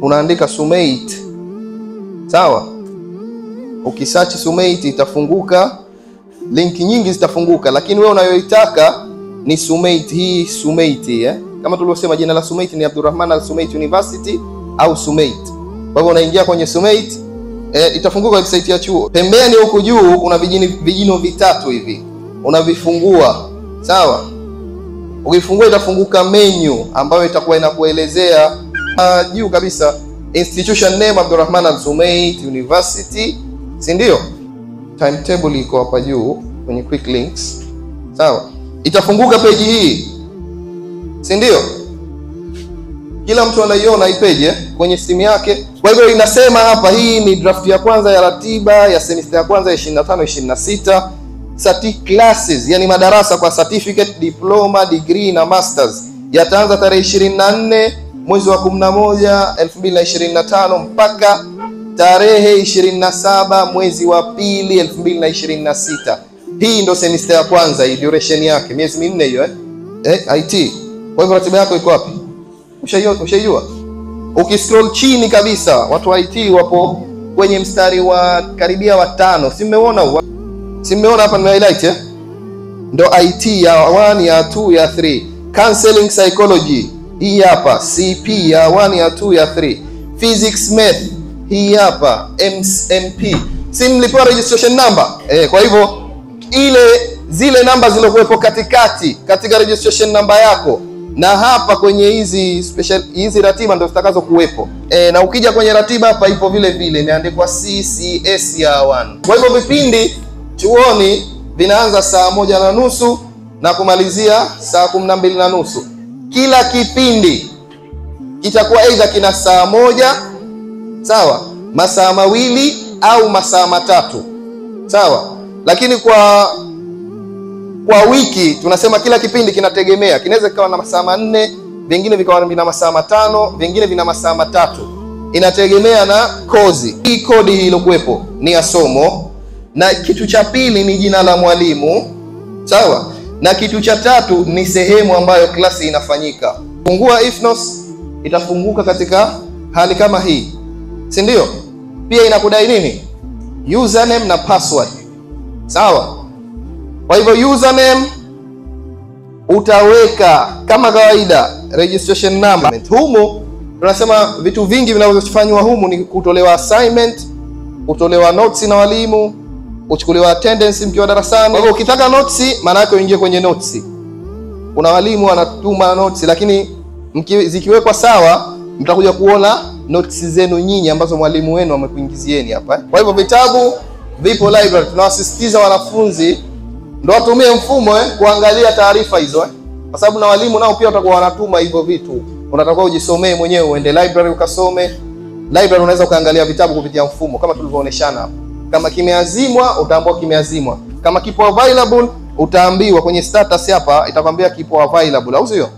unaandika Sumate. Sawa? Ukisearch Sumate itafunguka, link nyingi zitafunguka, lakini wewe unayoitaka ni Sumate hii, Sumate kama tulivyosema jina la Sumate ni Abdulrahman Al-Sumate University au Sumate. Kwa hivyo unaingia kwenye Sumate, itafunguka website ya chuo. Pembeni huku juu kuna vijino vitatu hivi. Unavifungua. Sawa? Ukifungua itafunguka menu ambayo itakuwa inakuelezea juu kabisa institution name Abdulrahman Al-Sumate University, si ndio? Timetable iko hapa juu kwenye quick links. Sawa? Itafunguka page hii, si ndio? Kila mtu anaiona hii page kwenye simu yake. Kwa hivyo inasema hapa, hii ni draft ya kwanza ya ratiba ya semester ya kwanza ya 25-26, certi classes, yani madarasa kwa certificate, diploma, degree na masters yataanza tarehe 24 mwezi wa 11 2025 mpaka tarehe 27 mwezi wa 2 2026. Hii ndo semester ya kwanza, hii duration yake miezi 4 hiyo IT. Kwa hivyo ratiba yako iko wapi? Ushajua? Ukiscroll chini kabisa, watu wa IT wapo kwenye mstari wa karibia wa 5. Si mmeona? Si mmeona hapa nime highlight ndo IT ya 1 ya 2 ya 3. Counseling psychology hii hapa, CP ya 1 ya 2 ya 3. Physics math hii hapa, MP. Si mlipewa registration number? Kwa hivyo zile namba zilokuwepo katika registration number yako na hapa kwenye hizi ratiba ndio zitakazo kuwepo. Na ukija kwenye ratiba hapa ipo vile vile imeandikwa CCS ya 1. Kwa hivyo vipindi chuoni vinaanza saa 1:30 na kumalizia saa 12:30. Kila kipindi kitakuwa aidha kina saa 1, sawa, masaa 2 au masaa 3, sawa. Lakini kwa wiki tunasema kila kipindi kinategemea, kinaweza kikawa na masaa 4, vingine vikawa vina masaa 5, vingine vina masaa 3. Inategemea na kozi. Hii kodi hii ilokuwepo ni ya somo, na kitu cha pili ni jina la mwalimu, sawa, na kitu cha tatu ni sehemu ambayo klasi inafanyika. Fungua IFNOS, itafunguka katika hali kama hii, si ndio? Pia inakudai nini? Username na password, sawa. Kwa hivyo username utaweka kama kawaida registration number. Humu tunasema vitu vingi vinavyofanywa humu ni kutolewa assignment, kutolewa notes na walimu, kuchukuliwa attendance mkiwa darasani. Kwa hivyo ukitaka notes, maana yake uingie kwenye notes. Kuna walimu wanatuma notes, lakini zikiwekwa sawa mtakuja kuona notes zenu nyinyi ambazo mwalimu wenu amekuingizieni hapa. Kwa hivyo vitabu vipo library. Tunawasisitiza wanafunzi ndio watumie mfumo kuangalia taarifa hizo kwa sababu na walimu nao pia watakuwa wanatuma hivyo vitu. Unatakiwa ujisomee mwenyewe, uende library ukasome. Library unaweza ukaangalia vitabu kupitia mfumo kama tulivyooneshana hapa. Kama kimeazimwa utaambiwa kimeazimwa, kama kipo available utaambiwa kwenye status hapa itakwambia kipo available, au sio?